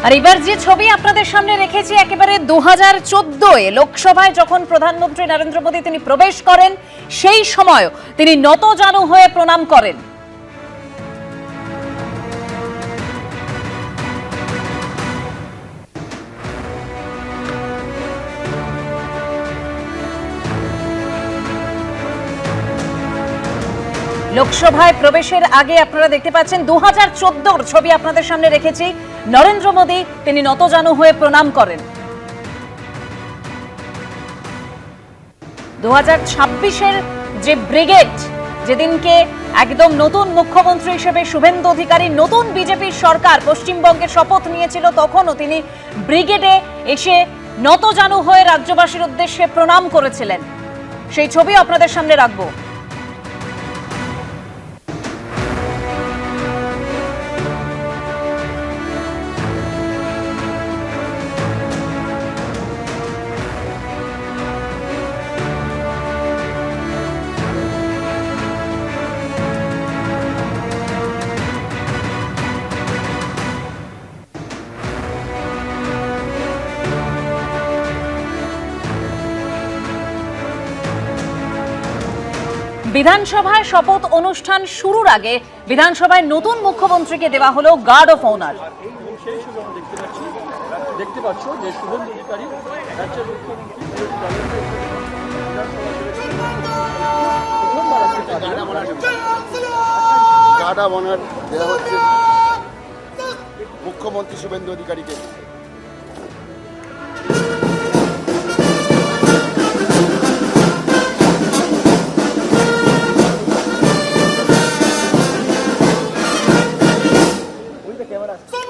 আর এবার যে ছবি আপনাদের সামনে রেখেছি একেবারে 2014 লোকসভায় যখন প্রধানমন্ত্রী নরেন্দ্র মোদী তিনি প্রবেশ করেন সেই সময় তিনি নতজানু হয়ে প্রণাম করেন। লোকসভায় প্রবেশের আগে আপনারা দেখতে পাচ্ছেন 2014 ছবি আপনাদের সামনে রেখেছি। নরেন্দ্র মোদী তিনি নতজানু হয়ে প্রণাম করেন। 2026-এর যে ব্রিগেড, যেদিনকে একদম নতুন মুখ্যমন্ত্রী হিসেবে শুভেন্দু অধিকারী, নতুন বিজেপির সরকার পশ্চিমবঙ্গের শপথ নিয়েছিল, তখনও তিনি ব্রিগেডে এসে নতজানু হয়ে রাজ্যবাসীর উদ্দেশ্যে প্রণাম করেছিলেন। সেই ছবি আপনাদের সামনে রাখবো। বিধানসভায় শপথ অনুষ্ঠান শুরুর আগে বিধানসভায় নতুন মুখ্যমন্ত্রীকে দেওয়া হলো গার্ড অফ অনার। দেখতে পাচ্ছ যে শুভেন্দু অধিকারী রাজ্যের মুখ্যমন্ত্রী গার্ড অফ অনার দেওয়া হচ্ছে মুখ্যমন্ত্রী শুভেন্দু অধিকারীকে।